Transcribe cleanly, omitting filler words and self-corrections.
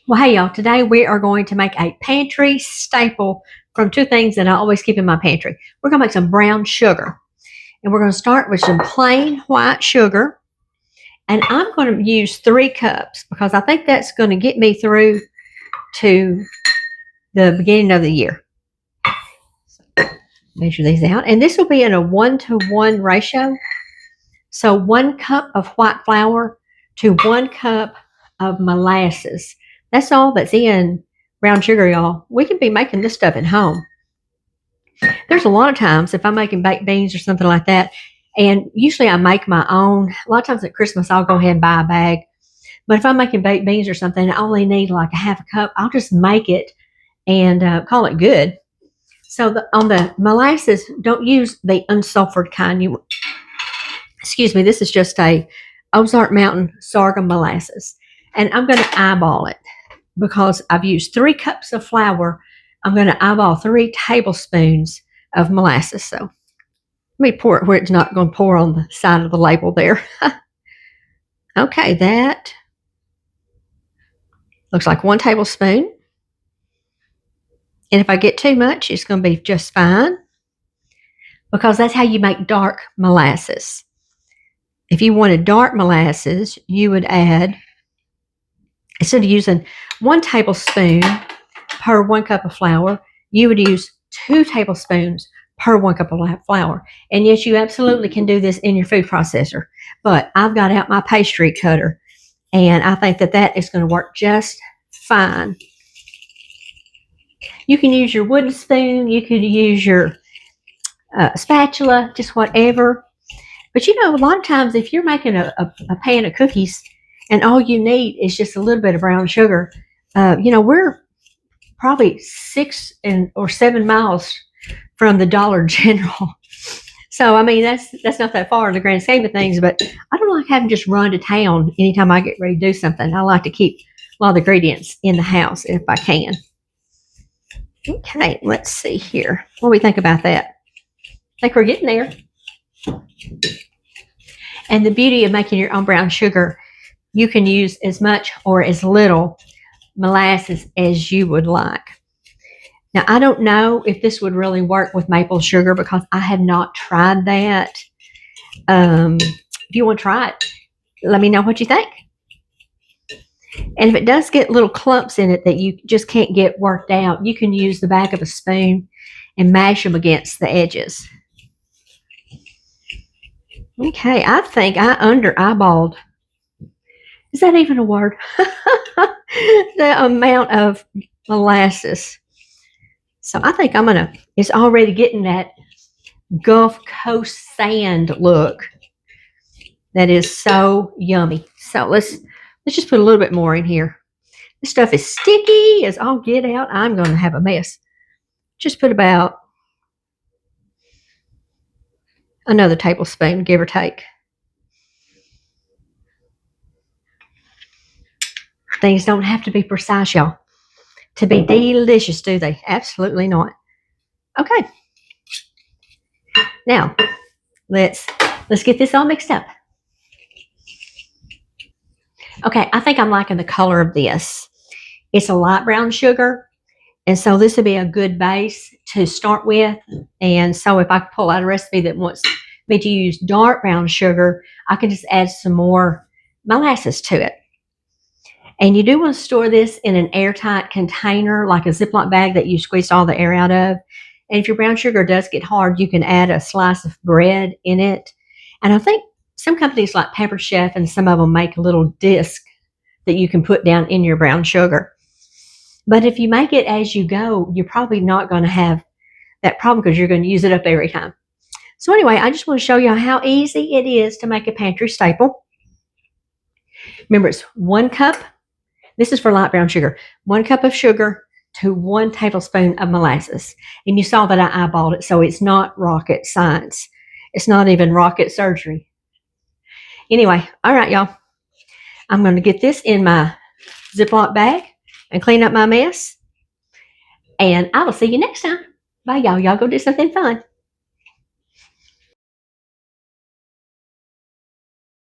Well, hey y'all, today we are going to make a pantry staple from two things that I always keep in my pantry. We're going to make some brown sugar, and we're going to start with some plain white sugar, and I'm going to use 3 cups because I think that's going to get me through to the beginning of the year. So measure these out, and this will be in a 1-to-1 ratio. So 1 cup of white flour to 1 cup of molasses. That's all that's in brown sugar, y'all. We can be making this stuff at home. There's a lot of times if I'm making baked beans or something like that, and usually I make my own. A lot of times at Christmas, I'll go ahead and buy a bag. But if I'm making baked beans or something, I only need like a half a cup. I'll just make it and call it good. So on the molasses, don't use the unsulfured kind. Excuse me, this is just a Ozark Mountain sorghum molasses. And I'm going to eyeball it because I've used 3 cups of flour. I'm going to eyeball 3 tablespoons of molasses. So let me pour it where it's not going to pour on the side of the label there. Okay, that looks like 1 tablespoon. And if I get too much, it's going to be just fine because that's how you make dark molasses. If you wanted dark molasses, you would add, instead of using 1 tablespoon per 1 cup of flour, you would use 2 tablespoons per 1 cup of flour. And yes, you absolutely can do this in your food processor, but I've got out my pastry cutter, and I think that is going to work just fine. You can use your wooden spoon, you could use your spatula, just whatever. But you know, a lot of times if you're making a pan of cookies and all you need is just a little bit of brown sugar, we're probably 6 or 7 miles from the Dollar General. So, I mean, that's not that far in the grand scheme of things, but I don't like having to just run to town anytime I get ready to do something. I like to keep a lot of the ingredients in the house if I can. Okay, let's see here. What do we think about that? I think we're getting there. And the beauty of making your own brown sugar, you can use as much or as little molasses as you would like. Now, I don't know if this would really work with maple sugar because I have not tried that. If you want to try it, let me know what you think. And if it does get little clumps in it that you just can't get worked out, you can use the back of a spoon and mash them against the edges. Okay, I think I under-eyeballed. Is that even a word? The amount of molasses. So I think it's already getting that Gulf Coast sand look that is so yummy. So let's just put a little bit more in here. This stuff is sticky as all get out. I'm going to have a mess. Just put about another tablespoon, give or take. Things don't have to be precise, y'all, to be delicious, do they? Absolutely not. Okay. Now, let's get this all mixed up. Okay, I think I'm liking the color of this. It's a light brown sugar, and so this would be a good base to start with. And so if I pull out a recipe that wants me to use dark brown sugar, I can just add some more molasses to it. And you do want to store this in an airtight container, like a Ziploc bag that you squeezed all the air out of. And if your brown sugar does get hard, you can add a slice of bread in it. And I think some companies like Pepper Chef and some of them make a little disc that you can put down in your brown sugar. But if you make it as you go, you're probably not going to have that problem because you're going to use it up every time. So anyway, I just want to show you how easy it is to make a pantry staple. Remember, it's 1 cup. This is for light brown sugar. 1 cup of sugar to 1 tablespoon of molasses. And you saw that I eyeballed it, so it's not rocket science. It's not even rocket surgery. Anyway, all right, y'all. I'm going to get this in my Ziploc bag and clean up my mess. And I will see you next time. Bye, y'all. Y'all go do something fun.